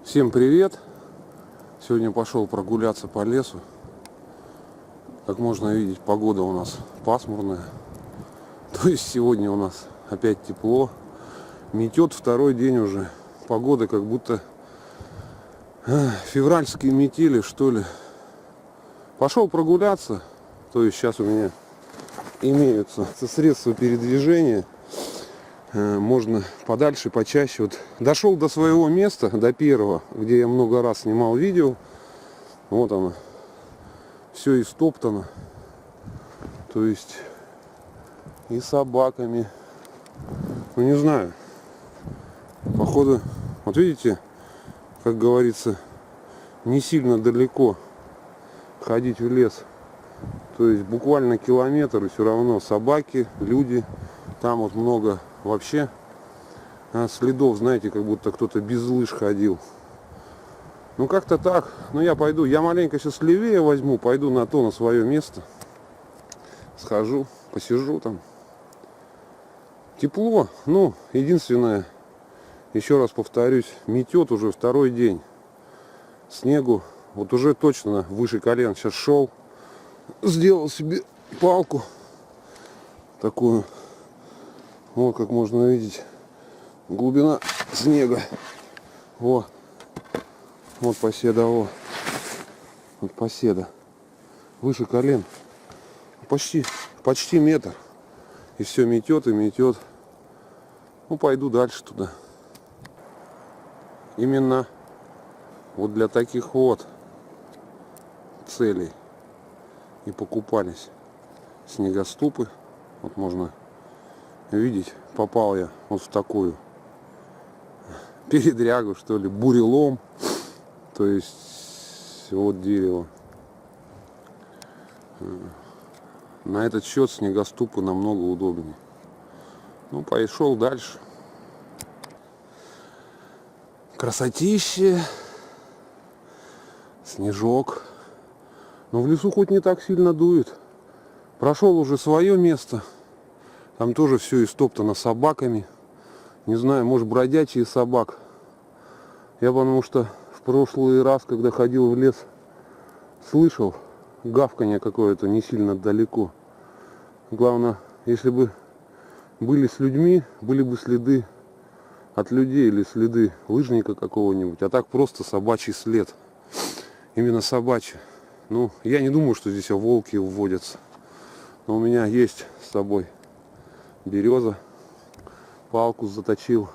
Всем привет! Сегодня пошел прогуляться по лесу. Как можно видеть, погода у нас пасмурная. То есть сегодня у нас опять тепло. Метет второй день уже. Погода как будто февральские метели, что ли. Пошел прогуляться. То есть сейчас у меня имеются средства передвижения. Можно подальше, почаще. Вот дошел до своего места, до первого, где я много раз снимал видео. Вот оно. Все истоптано. То есть и собаками. Ну не знаю. Походу, вот видите, как говорится, не сильно далеко ходить в лес. То есть буквально километр, и все равно собаки, люди. Там вот много вообще следов, знаете, как будто кто-то без лыж ходил. Ну как-то так. Ну я пойду, я маленько сейчас левее возьму, пойду на свое место. Схожу, посижу там. Тепло. Ну, единственное, еще раз повторюсь, метет уже второй день. Снегу вот уже точно выше колен. Сейчас шел, сделал себе палку такую. Вот как можно видеть глубина снега. Вот поседа, вот поседа. Выше колен. Почти метр. И все метет и метет. Ну, пойду дальше туда. Именно вот для таких вот целей и покупались снегоступы. Вот можно видеть, попал я вот в такую передрягу, что ли, бурелом. То есть вот дерево. На этот счет снегоступы намного удобнее. Ну, пошел дальше. Красотище. Снежок. Но в лесу хоть не так сильно дует. Прошел уже свое место. Там тоже все истоптано собаками. Не знаю, может, бродячие собак. Я потому что в прошлый раз, когда ходил в лес, слышал гавканье какое-то не сильно далеко. Главное, если бы были с людьми, были бы следы от людей или следы лыжника какого-нибудь. А так просто собачий след. Именно собачий. Ну, я не думаю, что здесь волки вводятся. Но у меня есть с собой береза. Палку заточил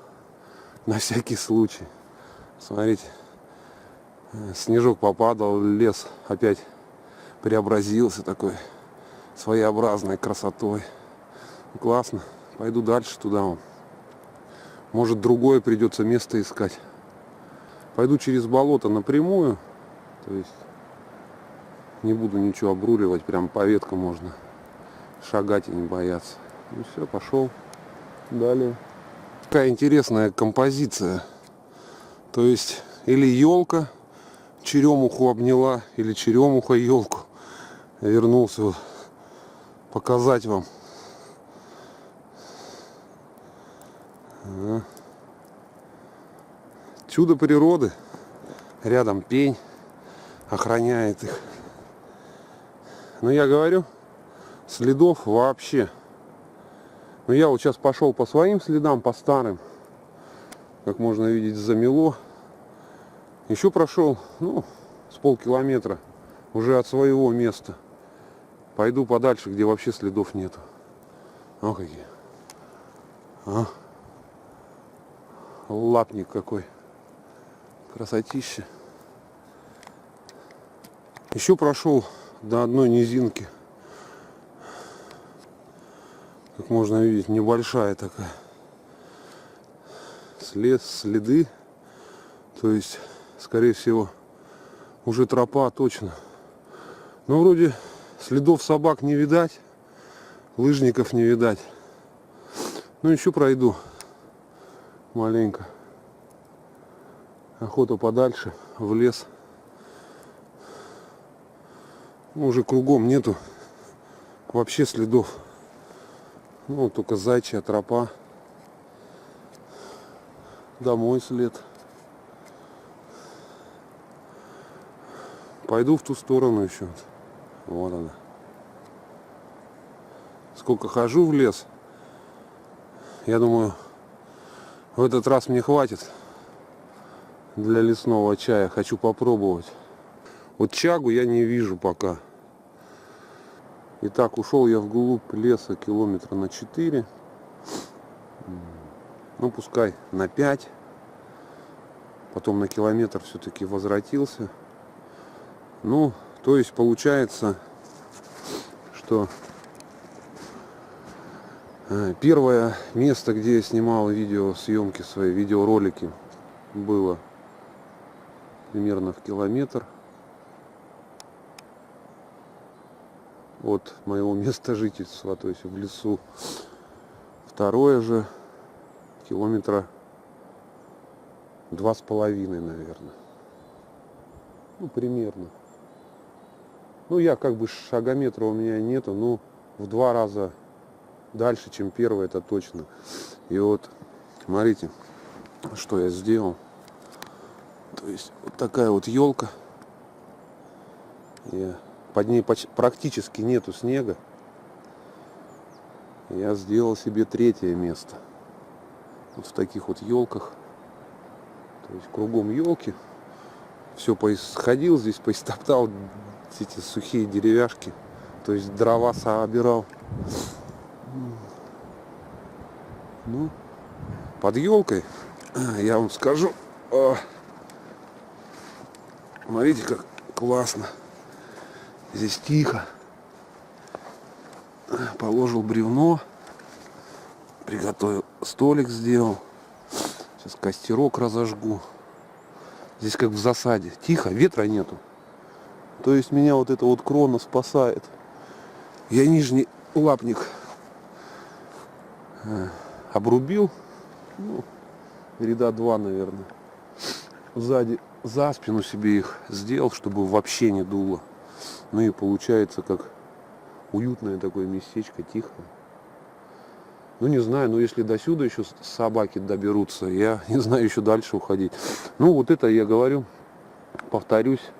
на всякий случай. Смотрите, снежок попадал, лес опять преобразился такой своеобразной красотой. Классно. Пойду дальше туда. Может, другое придется место искать. Пойду через болото напрямую. То есть не буду ничего обруливать. Прям по веткам можно шагать и не бояться. Ну все, пошел далее. Такая интересная композиция. То есть или елка черемуху обняла, или черемуха елку. Я вернулся вот показать вам. Чудо природы. Рядом пень охраняет их. Но я говорю, следов вообще. Но я вот сейчас пошел по своим следам, по старым. Как можно видеть, замело. Еще прошел, ну, с полкилометра уже от своего места. Пойду подальше, где вообще следов нету. О, какие. Лапник какой. Красотища. Еще прошел до одной низинки. Как можно видеть, небольшая такая. Следы. То есть, скорее всего, уже тропа точно. Но вроде следов собак не видать. Лыжников не видать. Ну еще пройду маленько. Охота подальше, в лес. Уже кругом нету вообще следов. Ну, только зайчья тропа. Домой след. Пойду в ту сторону еще. Вот она. Сколько хожу в лес. Я думаю, в этот раз мне хватит для лесного чая. Хочу попробовать. Вот чагу я не вижу пока. Итак, ушел я вглубь леса километра на 4. Ну, пускай на 5. Потом на километр все-таки возвратился. Ну, то есть получается, что первое место, где я снимал видеосъемки свои, видеоролики, было примерно в километр от моего места жительства, то есть в лесу. Второе же километра 2,5, наверное. Ну, примерно. Ну, я как бы шагометра у меня нету, но в 2 раза дальше, чем первый, это точно. И вот, смотрите, что я сделал. То есть, вот такая вот елка. Под ней практически нету снега. Я сделал себе третье место. Вот в таких вот елках. То есть, кругом елки. Все поисходил здесь, поистоптал эти сухие деревяшки. То есть дрова собирал. Ну, под елкой, я вам скажу, смотрите, как классно. Здесь тихо. Положил бревно, приготовил столик, сделал. Сейчас костерок разожгу. Здесь как в засаде. Тихо, ветра нету. То есть меня вот эта вот крона спасает. Я нижний лапник обрубил. Ну, ряда 2, наверное. Сзади за спину себе их сделал, чтобы вообще не дуло. Ну и получается как уютное такое местечко, тихо. Ну не знаю, но если до сюда еще собаки доберутся, я не знаю еще дальше уходить. Ну вот это я говорю, повторюсь.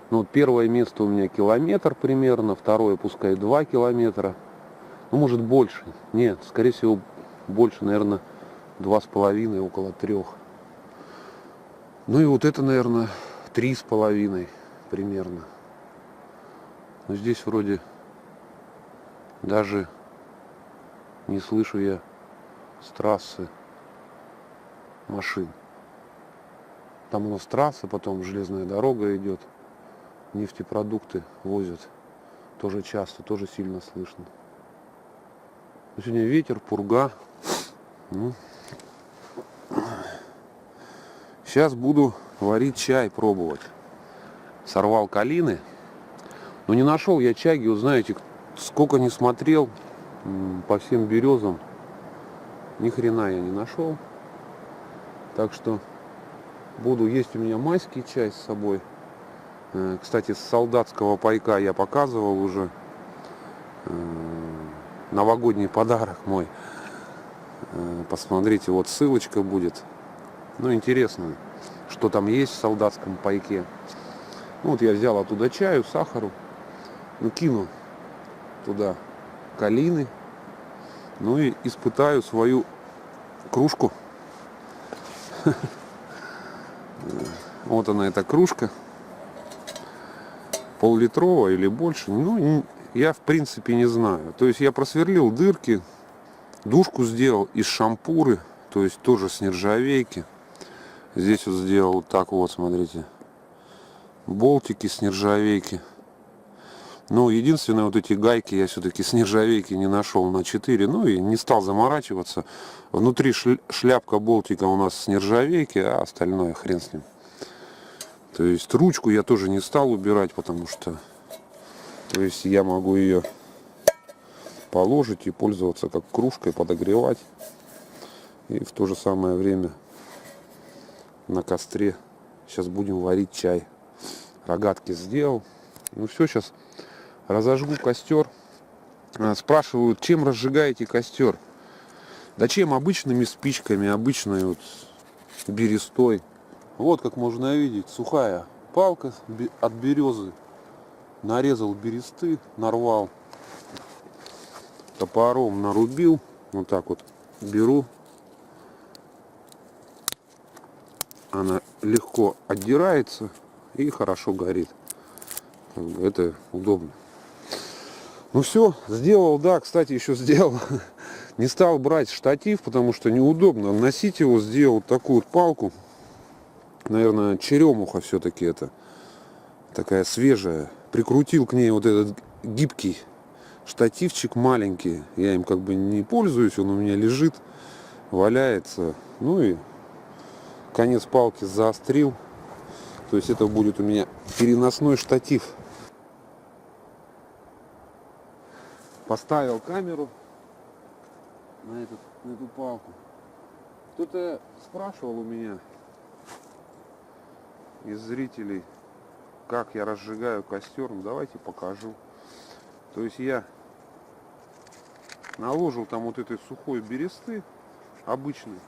Ну вот первое место у меня километр примерно, второе пускай 2 километра. Ну может больше. Нет, скорее всего больше, наверное, 2,5, около 3. Ну и вот это, наверное, 3,5 примерно. Но здесь вроде даже не слышу я с трассы машин. Там у нас трасса, потом железная дорога идет. Нефтепродукты возят. Тоже часто, тоже сильно слышно. Но сегодня ветер, пурга. Ну. Сейчас буду варить чай, пробовать. Сорвал калины. Но не нашел я чаги, вот знаете, сколько не смотрел по всем березам, ни хрена я не нашел. Так что буду есть. У меня майский чай с собой. Кстати, с солдатского пайка я показывал уже. Новогодний подарок мой. Посмотрите, вот ссылочка будет. Ну, интересно, что там есть в солдатском пайке. Ну, вот я взял оттуда чаю, сахару. Ну, кину туда калины. Ну и испытаю свою кружку. Вот она, эта кружка. Пол-литровая или больше. Ну, я в принципе не знаю. То есть я просверлил дырки. Душку сделал из шампуры. То есть тоже с нержавейки. Здесь вот сделал вот так вот, смотрите. Болтики с нержавейки. Ну, единственное, вот эти гайки я все-таки с нержавейки не нашел на 4. Ну и не стал заморачиваться. Внутри шляпка болтика у нас с нержавейки, а остальное хрен с ним. То есть ручку я тоже не стал убирать, потому что, то есть я могу ее положить и пользоваться как кружкой, подогревать. И в то же самое время на костре сейчас будем варить чай. Рогатки сделал. Ну все, сейчас разожгу костер. Спрашивают, чем разжигаете костер? Да чем? Обычными спичками, обычной вот берестой. Вот как можно видеть, сухая палка от березы. Нарезал бересты, нарвал. Топором нарубил. Вот так вот беру. Она легко отдирается и хорошо горит. Это удобно. Ну все, сделал, да, кстати, еще сделал. Не стал брать штатив, потому что неудобно носить его. Сделал такую вот палку. Наверное, черемуха все-таки это. Такая свежая. Прикрутил к ней вот этот гибкий штативчик маленький. Я им как бы не пользуюсь, он у меня лежит, валяется. Ну и конец палки заострил. То есть это будет у меня переносной штатив. Поставил камеру на эту палку. Кто-то спрашивал у меня из зрителей, как я разжигаю костер. Ну, давайте покажу. То есть я наложил там вот этой сухой бересты обычной.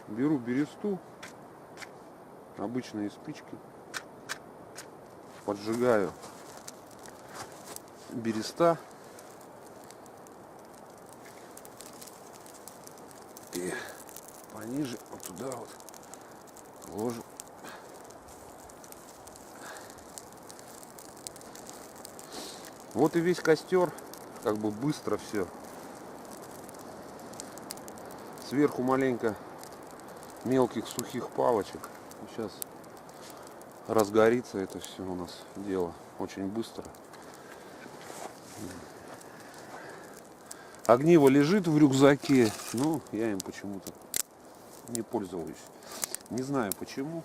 Беру бересту, обычные спички, поджигаю береста и пониже вот туда вот ложу. Вот и весь костер, как бы быстро все. Сверху маленько мелких сухих палочек. Сейчас разгорится это все у нас дело очень быстро. Огниво лежит в рюкзаке, но я им почему-то не пользуюсь. Не знаю почему.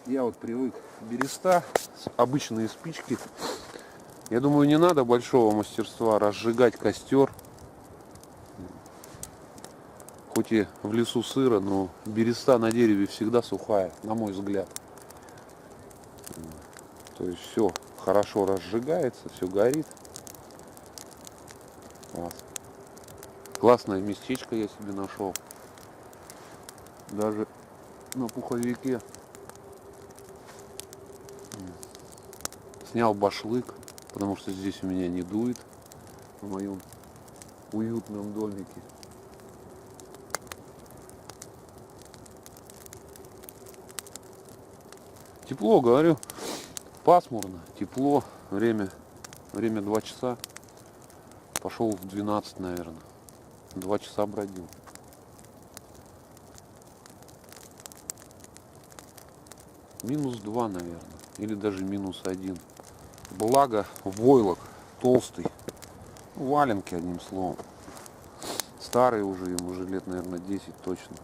Я вот привык береста, обычные спички. Я думаю, не надо большого мастерства разжигать костер. Хоть и в лесу сыро, но береста на дереве всегда сухая, на мой взгляд. То есть все хорошо разжигается, все горит. Вот. Классное местечко я себе нашел. Даже на пуховике. Снял башлык, потому что здесь у меня не дует в моем уютном домике. Тепло, говорю, пасмурно, тепло, время 2 часа, пошел в 12, наверное, 2 часа бродил. -2, наверное, или даже -1. Благо, войлок толстый, валенки, одним словом. Старый уже, ему уже лет, наверное, 10 точно.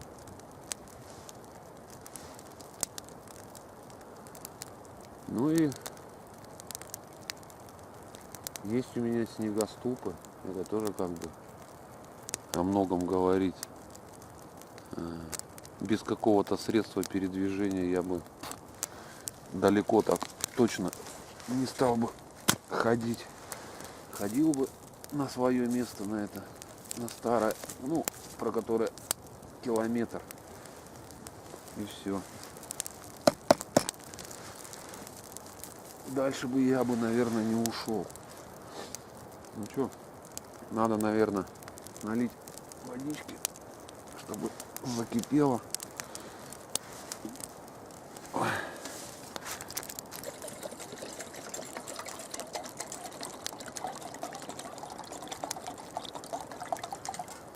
Ну и есть у меня снегоступы. Это тоже как бы о многом говорить. Без какого-то средства передвижения я бы далеко так точно не стал бы ходить. Ходил бы на свое место, на это, на старое, ну, про которое километр. И все. Дальше бы я бы, наверное, не ушел. Ну что, надо, наверное, налить водички, чтобы закипело. Ой.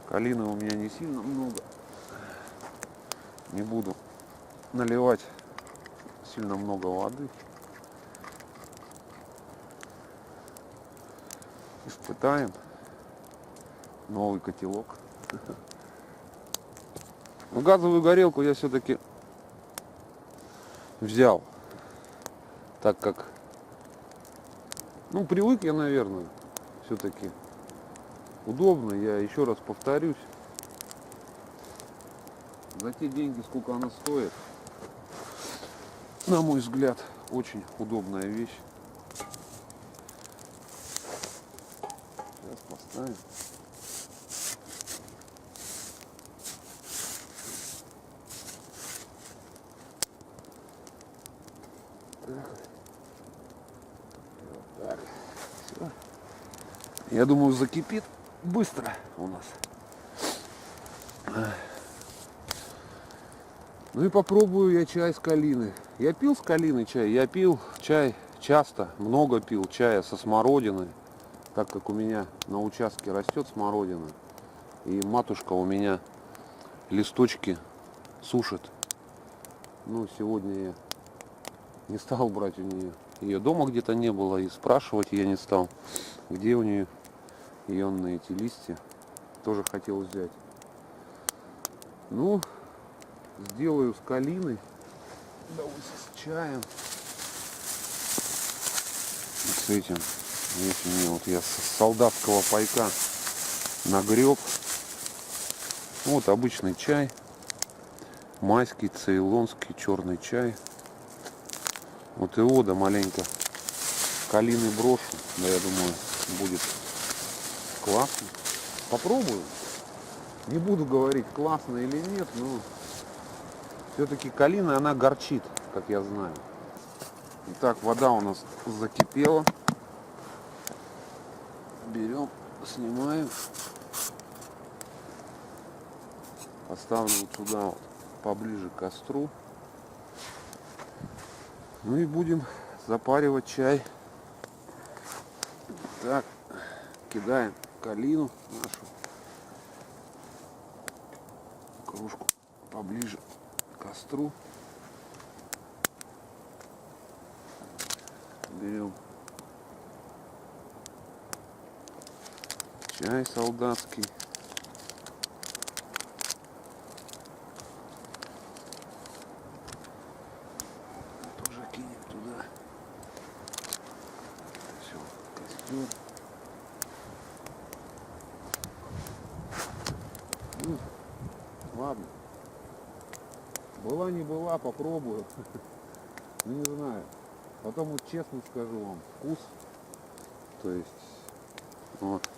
Калины у меня не сильно много. Не буду наливать сильно много воды. Испытаем новый котелок. Но газовую горелку я все-таки взял, так как, ну, привык я, наверное, все-таки удобно. Я еще раз повторюсь, за те деньги, сколько она стоит, на мой взгляд, очень удобная вещь. Сейчас поставим. Я думаю, закипит быстро у нас. Ну и попробую я чай с калины. Я пил с калины чай, я пил чай часто, много пил чая со смородиной, так как у меня на участке растет смородина. И матушка у меня листочки сушит. Ну, сегодня я не стал брать у нее. Ее дома где-то не было, и спрашивать я не стал, где у нее ионные эти листья. Тоже хотел взять. Ну, сделаю с калиной, с чаем. Вот с этим. Видите, мне вот я с солдатского пайка нагреб. Вот обычный чай. Майский, цейлонский черный чай. Вот его да маленько калины брошу. Да, я думаю, будет классно. Попробую. Не буду говорить, классно или нет, но все-таки калина, она горчит, как я знаю. Итак, вода у нас закипела. Берем, снимаем. Поставлю вот сюда вот, поближе к костру. Ну и будем запаривать чай. Так, кидаем калину нашу. Кружку поближе к костру. Берем чай солдатский. Тоже кинем туда. Все, костер. Ну, ладно. Была не была, попробую. Ну, не знаю. Потом вот честно скажу вам, вкус. То есть, вот,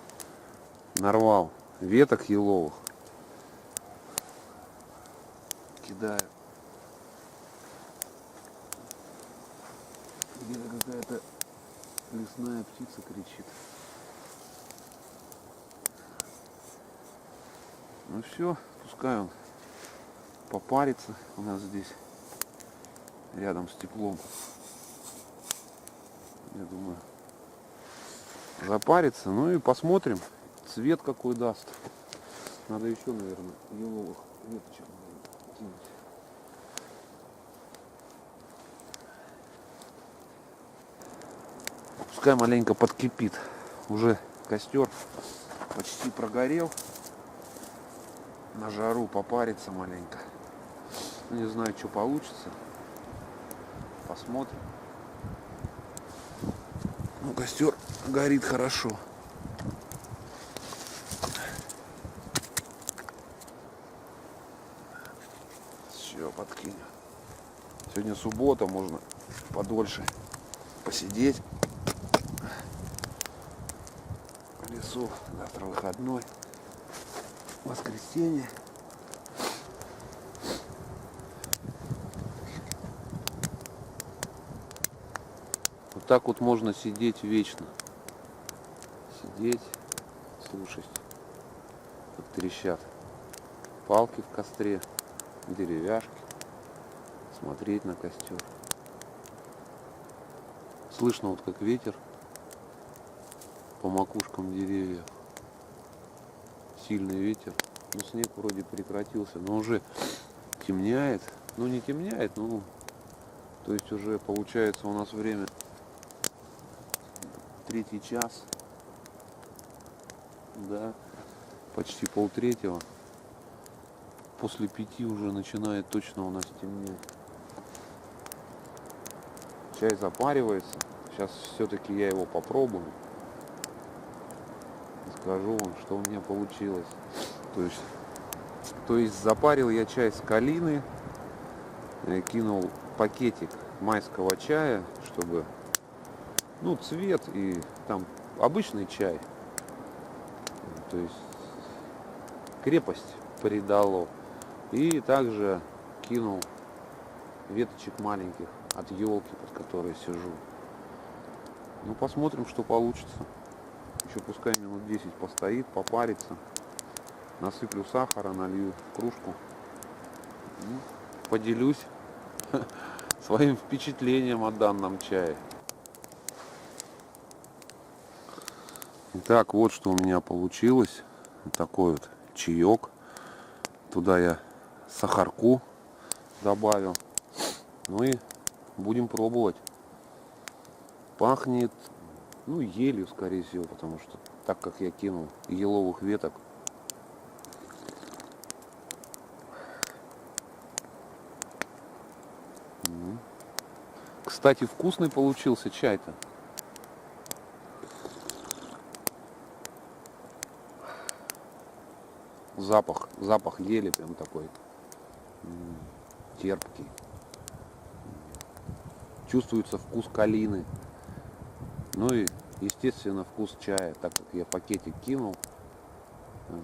нарвал веток еловых. Кидаю. Где-то какая-то лесная птица кричит. Ну все, пускай он попарится у нас здесь, рядом с теплом. Я думаю, запарится. Ну и посмотрим, цвет какой даст. Надо еще, наверное, еловых веточек кинуть. Пускай маленько подкипит. Уже костер почти прогорел. На жару попарится маленько. Не знаю, что получится. Посмотрим. Ну, костер горит хорошо. Все, подкинем. Сегодня суббота, можно подольше посидеть в лесу. Завтра выходной. Воскресенье. Вот так вот можно сидеть вечно. Сидеть, слушать, как трещат палки в костре, деревяшки, смотреть на костер. Слышно вот как ветер по макушкам деревьев. Сильный ветер. Ну, снег вроде прекратился, но уже темняет. Ну, не темняет, ну, то есть уже получается у нас время 3-й час. Да, почти 2:30. После 5 уже начинает точно у нас темнеть. Чай запаривается. Сейчас все-таки я его попробую. Скажу вам, что у меня получилось. То есть запарил я чай с калины, кинул пакетик майского чая, чтобы, ну, цвет и там обычный чай, то есть крепость придало. И также кинул веточек маленьких от елки, под которой сижу. Ну, посмотрим, что получится. Еще пускай минут 10 постоит, попарится. Насыплю сахара, налью в кружку. Поделюсь своим впечатлением о данном чае. Итак, вот что у меня получилось. Вот такой вот чаек. Туда я сахарку добавил. Ну и будем пробовать. Пахнет, ну, елью, скорее всего, потому что так как я кинул еловых веток. Кстати, вкусный получился чай-то. Запах ели прям такой терпкий. Чувствуется вкус калины. Ну и, естественно, вкус чая, так как я пакетик кинул.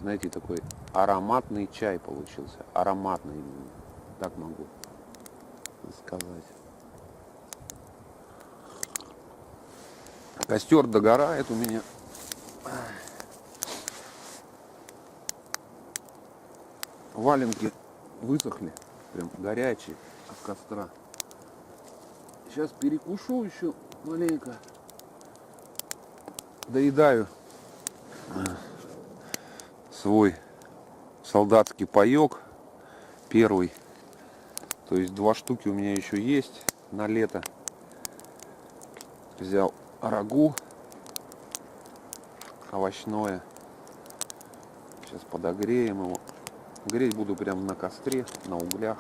Знаете, такой ароматный чай получился. Ароматный, так могу сказать. Костер догорает у меня. Валенки высохли, прям горячие от костра. Сейчас перекушу еще маленько. Доедаю свой солдатский паек. Первый. То есть 2 штуки у меня еще есть на лето. Взял рагу овощное. Сейчас подогреем его. Греть буду прямо на костре, на углях.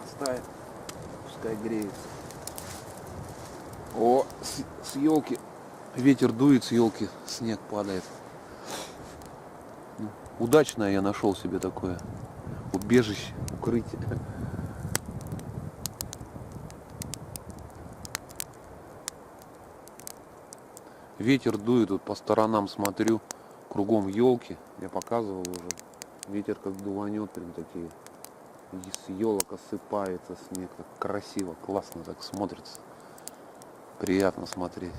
Поставим, пускай греется. О, с елки ветер дует, с елки снег падает. Удачное я нашел себе такое убежище, укрытие. Ветер дует, тут по сторонам смотрю, кругом елки. Я показывал уже. Ветер как дуванет, прям такие. С елок осыпается снег. Так красиво, классно так смотрится. Приятно смотреть.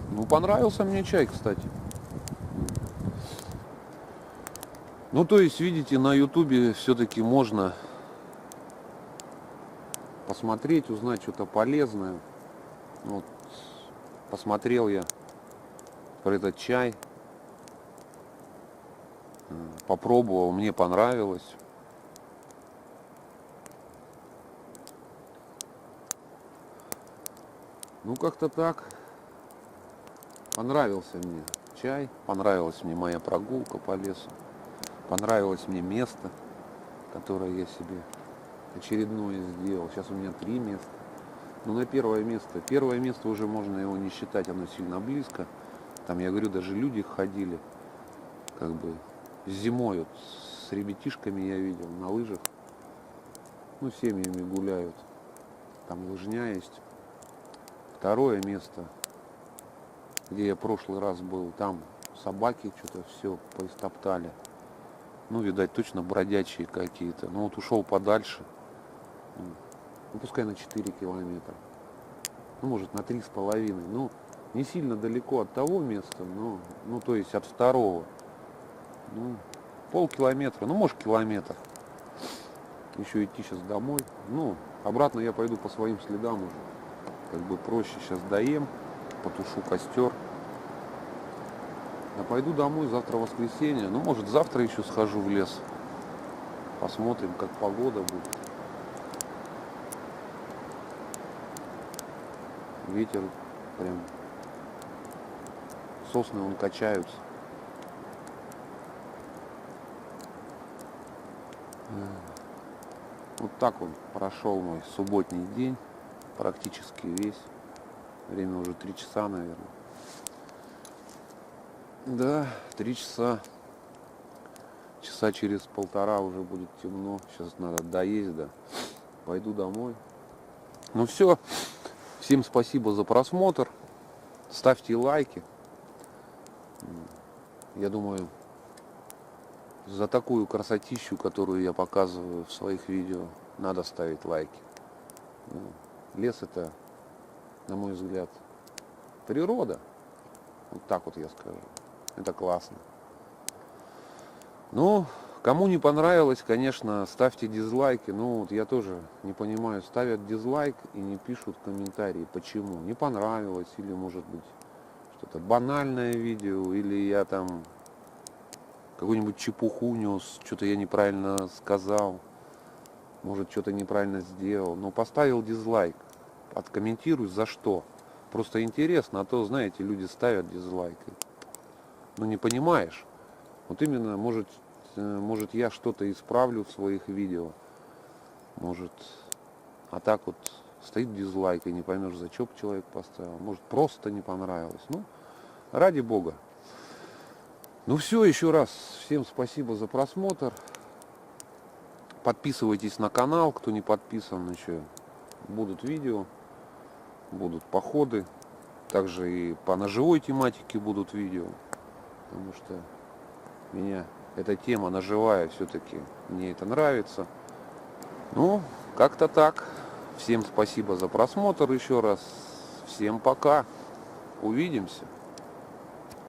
Ну, понравился мне чай, кстати. Ну, то есть, видите, на ютубе все-таки можно посмотреть, узнать что-то полезное. Вот, посмотрел я про этот чай. Попробовал, мне понравилось. Ну, как-то так. Понравился мне чай, понравилась мне моя прогулка по лесу, понравилось мне место, которое я себе очередное сделал. Сейчас у меня 3 места. Ну, на первое место уже можно его не считать, оно сильно близко. Там, я говорю, даже люди ходили, как бы зимой, вот, с ребятишками я видел, на лыжах. Ну, семьями гуляют. Там лыжня есть. Второе место, где я в прошлый раз был, там собаки что-то все поистоптали. Ну, видать, точно бродячие какие-то. Ну, вот ушел подальше. Ну, пускай на 4 километра. Ну, может, на 3,5. Ну, не сильно далеко от того места, но, ну, то есть от второго. Ну, полкилометра, ну, может, километр. Еще идти сейчас домой. Ну, обратно я пойду по своим следам уже. Как бы проще, сейчас доем, потушу костер. Я пойду домой, завтра воскресенье. Ну, может, завтра еще схожу в лес. Посмотрим, как погода будет. Ветер прям, сосны вон качаются. Вот так он прошел мой субботний день. Практически весь. Время уже 3 часа, наверное. Да, 3 часа. Часа через 1,5 уже будет темно. Сейчас надо доесть, да. Пойду домой. Ну все. Всем спасибо за просмотр. Ставьте лайки. Я думаю, за такую красотищу, которую я показываю в своих видео, надо ставить лайки. Лес это, на мой взгляд, природа. Вот так вот я скажу. Это классно. Ну, кому не понравилось, конечно, ставьте дизлайки. Ну, вот я тоже не понимаю, ставят дизлайк и не пишут комментарии. Почему? Не понравилось, или, может быть, что-то банальное видео, или я там какую-нибудь чепуху нес, что-то я неправильно сказал, может, что-то неправильно сделал. Но поставил дизлайк. Откомментируй, за что. Просто интересно, а то, знаете, люди ставят дизлайк. Ну, не понимаешь. Вот именно, может я что-то исправлю в своих видео. Может, а так вот стоит дизлайк и не поймешь, за что человек поставил. Может, просто не понравилось. Ну, ради бога. Ну все, еще раз всем спасибо за просмотр. Подписывайтесь на канал, кто не подписан еще. Будут видео, будут походы. Также и по ножевой тематике будут видео. Потому что меня эта тема ножевая, все-таки мне это нравится. Ну, как-то так. Всем спасибо за просмотр еще раз. Всем пока. Увидимся.